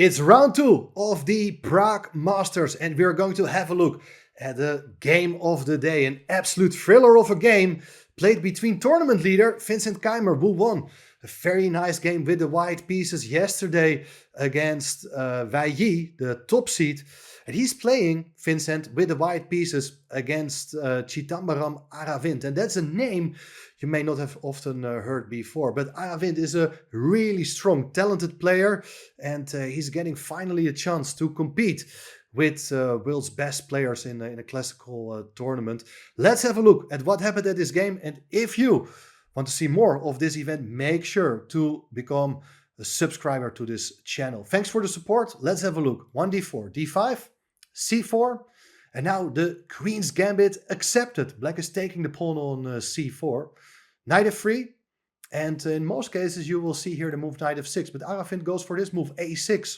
It's round 2 of the Prag Masters, and we're going to have a look at the game of the day. An absolute thriller of a game played between tournament leader Vincent Keymer, who won a very nice game with the white pieces yesterday against Wei Yi, the top seed. And he's playing, Vincent, with the white pieces against Chithambaram Aravindh. And that's a name you may not have often heard before. But Aravindh is a really strong, talented player. And he's getting finally a chance to compete with world's best players in a classical tournament. Let's have a look at what happened at this game. And if you want to see more of this event, make sure to become a subscriber to this channel. Thanks for the support. Let's have a look. 1d4, d5, c4, and now the Queen's Gambit accepted. Black is taking the pawn on c4, knight f3, and in most cases you will see here the move knight f6, but Aravindh goes for this move a6.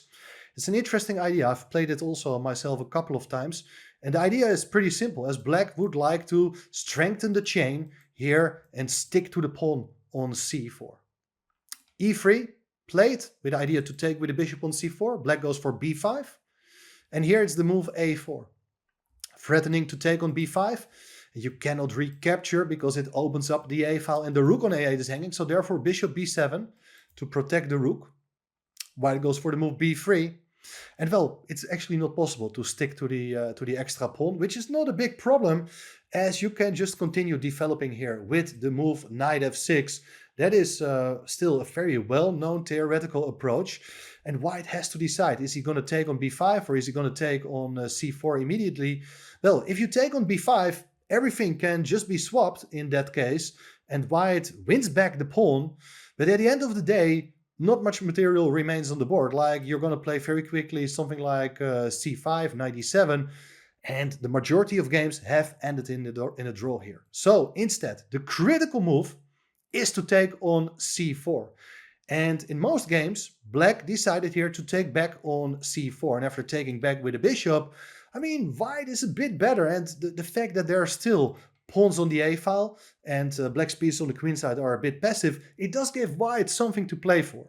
It's an interesting idea. I've played it also myself a couple of times, and the idea is pretty simple, as Black would like to strengthen the chain here and stick to the pawn on c4. e3 played with the idea to take with the bishop on c4. Black goes for b5, and here it's the move a4, threatening to take on b5. You cannot recapture because it opens up the a file, and the rook on a8 is hanging, so therefore bishop b7 to protect the rook. White goes for the move b3, and well, it's actually not possible to stick to the extra pawn, which is not a big problem, as you can just continue developing here with the move knight f6. That is still a very well-known theoretical approach, and White has to decide, is he going to take on b5 or is he going to take on c4 immediately? Well, if you take on b5, everything can just be swapped in that case, and White wins back the pawn, but at the end of the day, not much material remains on the board. Like, you're going to play very quickly something like c5, knight e7, and the majority of games have ended in a draw here. So instead, the critical move is to take on c4. And in most games, Black decided here to take back on c4. And after taking back with a bishop, I mean, White is a bit better. And the fact that there are still pawns on the a file and Black's pieces on the queen side are a bit passive, it does give White something to play for.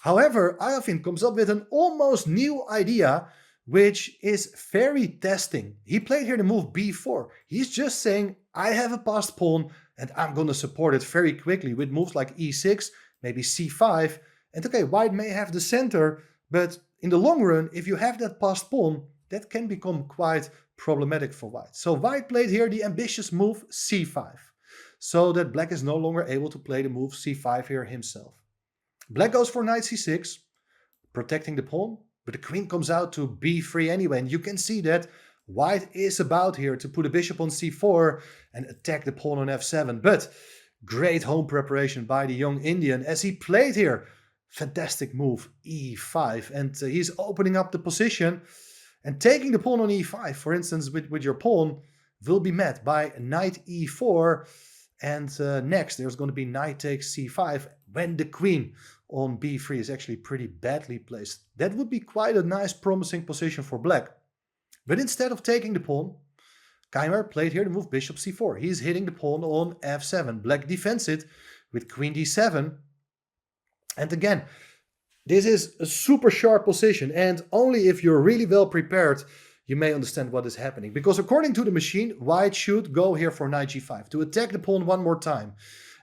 However, Aravindh comes up with an almost new idea, which is very testing. He played here the move b4. He's just saying, I have a passed pawn and I'm going to support it very quickly with moves like e6, maybe c5. And okay, White may have the center, but in the long run, if you have that passed pawn, that can become quite problematic for White. So White played here the ambitious move c5, so that Black is no longer able to play the move c5 here himself. Black goes for knight c6, protecting the pawn, but the queen comes out to b3 anyway, and you can see that White is about here to put a bishop on c4 and attack the pawn on f7. But great home preparation by the young Indian, as he played here fantastic move e5, and he's opening up the position. And taking the pawn on e5, for instance, with your pawn, will be met by knight e4. And next, there's going to be knight takes c5, when the queen on b3 is actually pretty badly placed. That would be quite a nice, promising position for Black. But instead of taking the pawn, Keymer played here the move bishop c4. He's hitting the pawn on f7. Black defends it with queen d7. And again, this is a super sharp position, and only if you're really well prepared, you may understand what is happening. Because according to the machine, White should go here for knight g5 to attack the pawn one more time.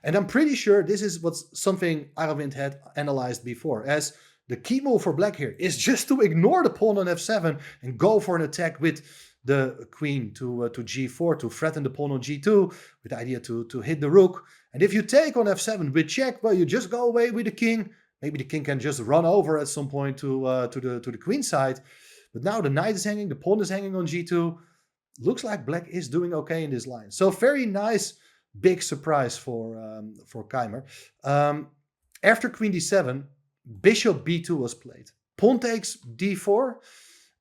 And I'm pretty sure this is something Aravindh had analyzed before, as the key move for Black here is just to ignore the pawn on f7 and go for an attack with the queen to g4 to threaten the pawn on g2 with the idea to hit the rook. And if you take on f7 with check, well, you just go away with the king. Maybe the king can just run over at some point to the queen side. But now the knight is hanging, the pawn is hanging on g2. Looks like Black is doing okay in this line. So very nice, big surprise for Keymer. After queen d7, bishop b2 was played. Pawn takes d4.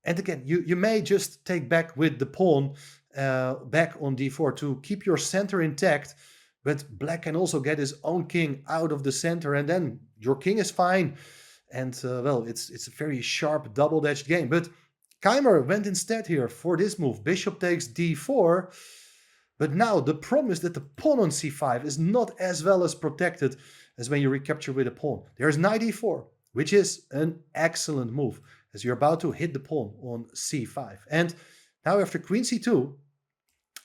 And again, you may just take back with the pawn back on d4 to keep your center intact. But Black can also get his own king out of the center, and then your king is fine. And well, it's a very sharp double-edged game. But Keymer went instead here for this move. Bishop takes d4. But now the problem is that the pawn on c5 is not as well as protected as when you recapture with a pawn. There's knight e4. which is an excellent move as you're about to hit the pawn on c5. And now after queen c2,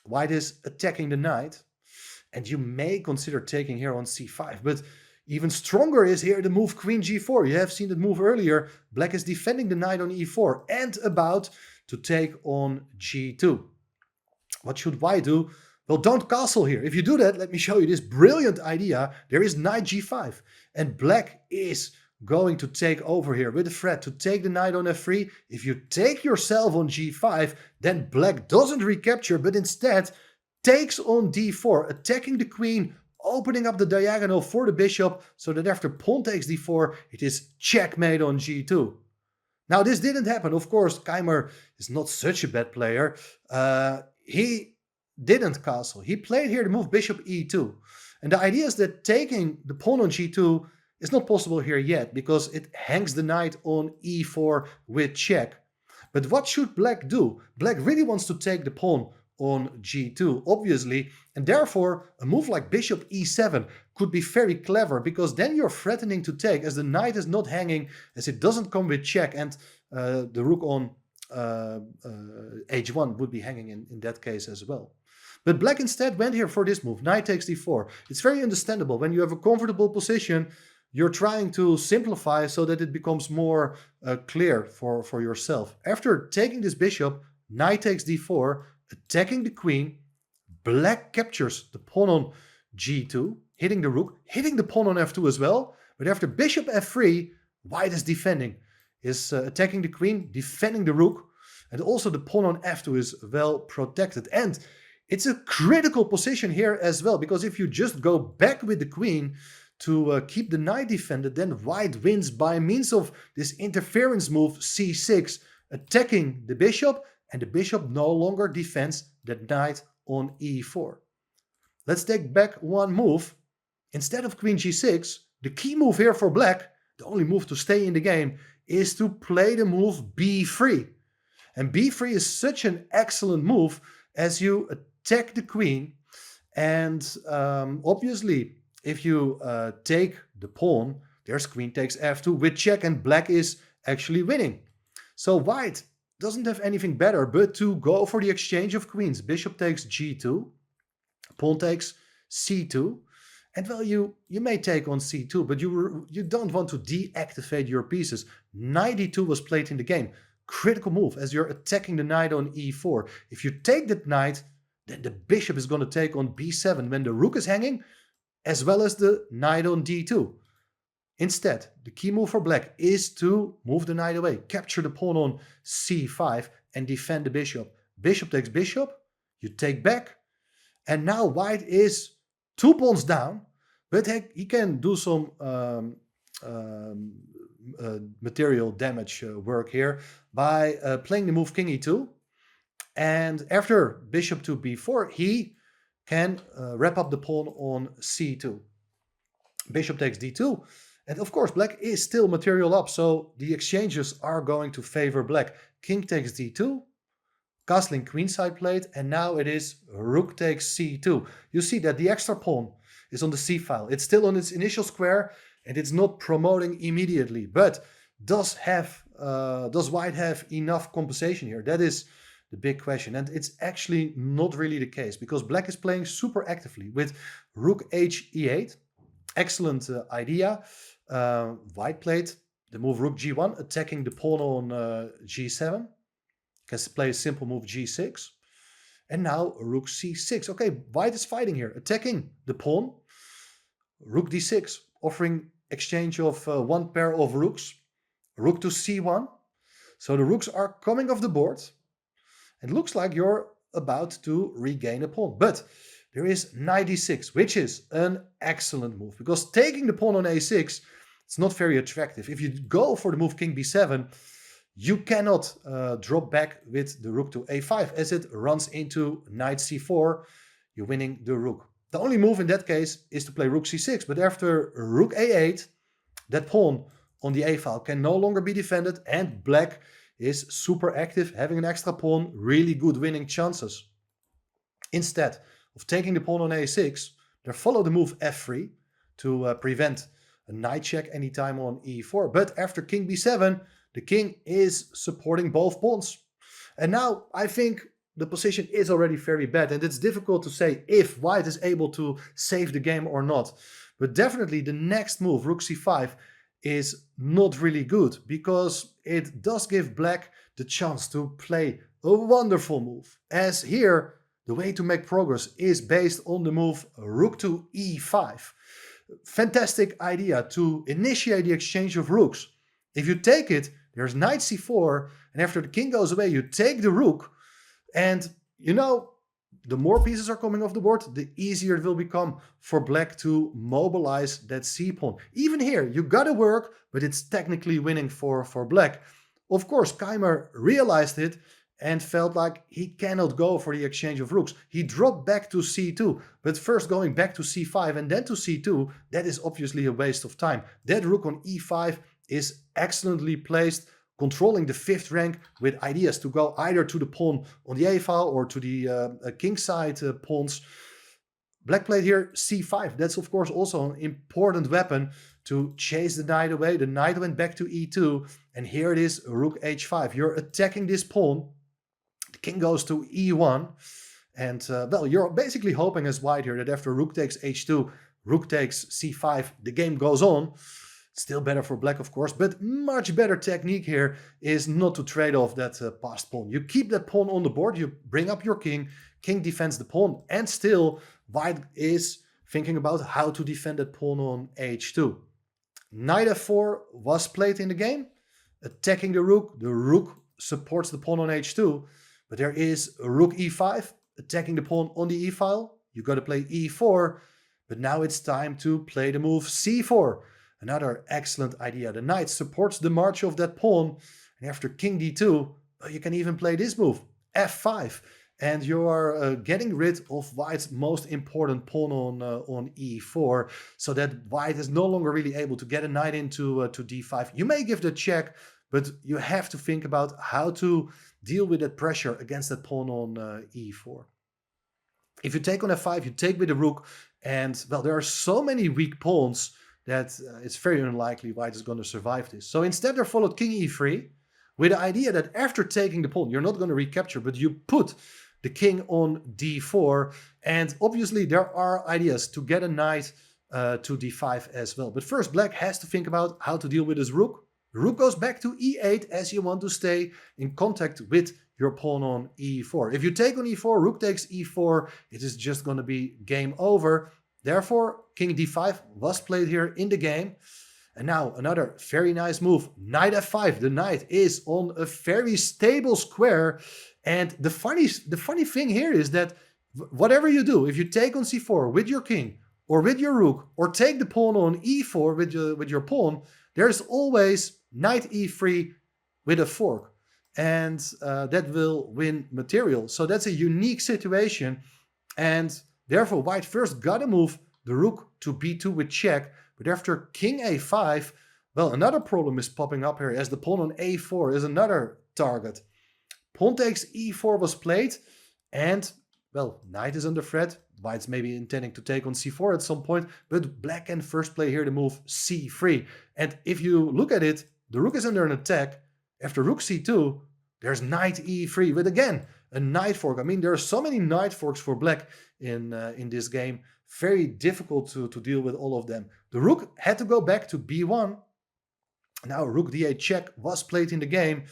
white is attacking the knight, and you may consider taking here on c5, but even stronger is here the move queen g4. You have seen that move earlier. Black is defending the knight on e4 and about to take on g2. What should white do? Well, don't castle here. If you do that, let me show you this brilliant idea. There is knight g5, and black is going to take over here with a threat to take the knight on f3. If you take yourself on g5, then black doesn't recapture, but instead takes on d4, attacking the queen, opening up the diagonal for the bishop, so that after pawn takes d4, it is checkmate on g2. Now, this didn't happen. Of course, Keymer is not such a bad player. He didn't castle. He played here the move bishop e2. And the idea is that taking the pawn on g2 is not possible here yet, because it hangs the knight on e4 with check. But what should black do? Black really wants to take the pawn on g2, obviously, and therefore a move like bishop e7 could be very clever, because then you're threatening to take, as the knight is not hanging, as it doesn't come with check, and the rook on h1 would be hanging in that case as well. But black instead went here for this move, knight takes d4. It's very understandable. When you have a comfortable position, you're trying to simplify so that it becomes more clear for yourself. After taking this bishop, knight takes d4, attacking the queen, black captures the pawn on g2, hitting the rook, hitting the pawn on f2 as well. But after bishop f3, white is defending, is attacking the queen, defending the rook, and also the pawn on f2 is well protected. And it's a critical position here as well, because if you just go back with the queen to keep the knight defended, then white wins by means of this interference move c6, attacking the bishop, and the bishop no longer defends that knight on e4. Let's take back one move. Instead of queen g6, the key move here for black, the only move to stay in the game, is to play the move b3. And b3 is such an excellent move as you attack the queen, and obviously if you take the pawn, there's queen takes f2 with check, and black is actually winning. So white doesn't have anything better but to go for the exchange of queens. Bishop takes g2, pawn takes c2, and well, you may take on c2, but you don't want to deactivate your pieces. Knight e2 was played in the game. Critical move as you're attacking the knight on e4. If you take that knight, then the bishop is going to take on b7 when the rook is hanging, as well as the knight on d2. Instead, the key move for black is to move the knight away, capture the pawn on c5, and defend the bishop. Bishop takes bishop, you take back, and now white is 2 pawns down, but he can do some material damage work here by playing the move king e2. And after bishop to b4, he can wrap up the pawn on c2. Bishop takes d2. And of course, black is still material up, so the exchanges are going to favor black. King takes d2, castling queenside plate, and now it is rook takes c2. You see that the extra pawn is on the c file. It's still on its initial square, and it's not promoting immediately. But does white have enough compensation here? That is the big question. And it's actually not really the case, because black is playing super actively with rook h e8. Excellent idea. White played the move rook g1, attacking the pawn on g7. Can play a simple move g6. And now rook c6. Okay, white is fighting here, attacking the pawn. Rook d6, offering exchange of one pair of rooks. Rook to c1. So the rooks are coming off the board. It looks like you're about to regain a pawn. But there is knight d6, which is an excellent move, because taking the pawn on a6, it's not very attractive. If you go for the move king b7, you cannot drop back with the rook to a5, as it runs into knight c4, you're winning the rook. The only move in that case is to play rook c6, but after rook a8, that pawn on the a file can no longer be defended, and black is super active, having an extra pawn, really good winning chances. Instead of taking the pawn on a6, they follow the move f3 to prevent a knight check anytime on e4. But after king b7, the king is supporting both pawns. And now I think the position is already very bad, and it's difficult to say if white is able to save the game or not. But definitely the next move, rook c5, is not really good, because it does give black the chance to play a wonderful move. As here, the way to make progress is based on the move rook to e5. Fantastic idea to initiate the exchange of rooks. If you take it, there's knight c4, and after the king goes away, you take the rook, and you know, the more pieces are coming off the board, the easier it will become for black to mobilize that c-pawn. Even here, you gotta work, but it's technically winning for black. Of course, Keymer realized it and felt like he cannot go for the exchange of rooks. He dropped back to c2, but first going back to c5 and then to c2, that is obviously a waste of time. That rook on e5 is excellently placed, controlling the 5th rank with ideas to go either to the pawn on the a file or to the king side pawns. Black played here c5. That's of course also an important weapon to chase the knight away. The knight went back to e2, and here it is, rook h5. You're attacking this pawn. The king goes to e1, and well, you're basically hoping as white here that after rook takes h2, rook takes c5, the game goes on. Still better for black, of course, but much better technique here is not to trade off that passed pawn. You keep that pawn on the board, you bring up your king, king defends the pawn, and still white is thinking about how to defend that pawn on h2. Knight f4 was played in the game, attacking the rook supports the pawn on h2, but there is a rook e5, attacking the pawn on the e file. You got to play e4, but now it's time to play the move c4. Another excellent idea. The knight supports the march of that pawn, and after king d2, you can even play this move, f5, and you are getting rid of white's most important pawn on e4, so that white is no longer really able to get a knight into to d5. You may give the check, but you have to think about how to deal with that pressure against that pawn on e4. If you take on f5, you take with the rook, and well, there are so many weak pawns that it's very unlikely white is going to survive this. So instead they followed king e3 with the idea that after taking the pawn, you're not going to recapture, but you put the king on d4. And obviously there are ideas to get a knight to d5 as well. But first, black has to think about how to deal with his rook. The rook goes back to e8 as you want to stay in contact with your pawn on e4. If you take on e4, rook takes e4, it is just going to be game over. Therefore, king d5 was played here in the game. And now another very nice move, knight f5. The knight is on a very stable square. And the funny thing here is that whatever you do, if you take on c4 with your king or with your rook, or take the pawn on e4 with your pawn, there's always knight e3 with a fork. And that will win material. So that's a unique situation. And therefore, white first got to move the rook to b2 with check, but after king a5, well, another problem is popping up here as the pawn on a4 is another target. Pawn takes e4 was played, and, well, knight is under threat. White's maybe intending to take on c4 at some point, but black can first play here the move c3. And if you look at it, the rook is under an attack. After rook c2, there's knight e3 with, again, a knight fork. I mean, there are so many knight forks for black in this game. Very difficult to deal with all of them. The rook had to go back to b1. Now rook d8 check was played in the game.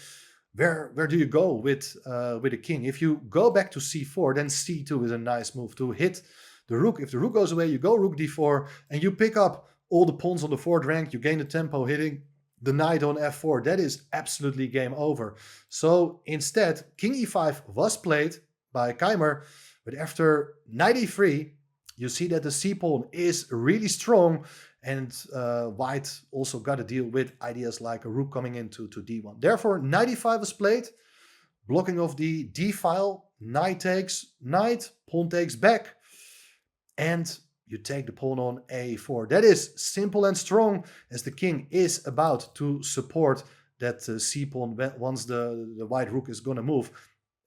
Where do you go with the king? If you go back to c4, then c2 is a nice move to hit the rook. If the rook goes away, you go rook d4, and you pick up all the pawns on the 4th rank. You gain the tempo hitting the knight on f4. That is absolutely game over. So instead, king e5 was played by Keymer, but after knight e3, you see that the c-pawn is really strong, and white also got to deal with ideas like a rook coming into d1. Therefore, knight e5 was played, blocking of the d file, knight takes, knight, pawn takes back, and you take the pawn on a4. That is simple and strong, as the king is about to support that c-pawn once the white rook is going to move.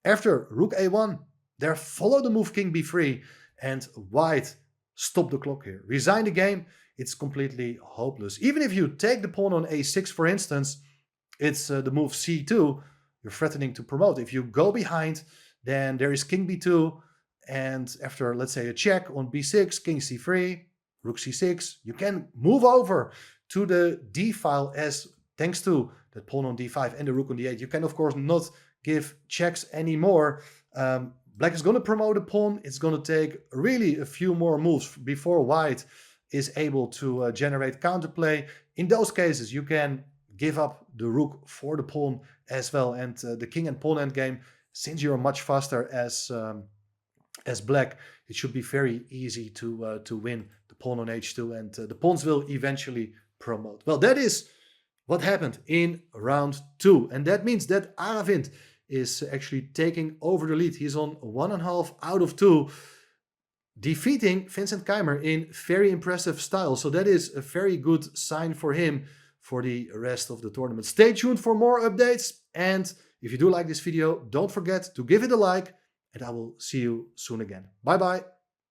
After rook a1, there follow the move king b3, and white stopped the clock here. Resign the game. it's completely hopeless. Even if you take the pawn on a6, for instance, it's the move c2, you're threatening to promote. If you go behind, then there is king b2, and after, let's say, a check on b6, king c3, rook c6, you can move over to the d file, as thanks to that pawn on d5 and the rook on d8, you can of course not give checks anymore. Black is going to promote a pawn. It's going to take really a few more moves before white is able to generate counterplay. In those cases, you can give up the rook for the pawn as well. And the king and pawn endgame, since you're much faster as black, it should be very easy to win the pawn on h2, and the pawns will eventually promote. Well, that is what happened in round 2, and that means that Aravindh is actually taking over the lead. He's on 1.5 out of 2, defeating Vincent Keymer in very impressive style. So that is a very good sign for him for the rest of the tournament. Stay tuned for more updates, and if you do like this video, don't forget to give it a like, and I will see you soon again. Bye bye.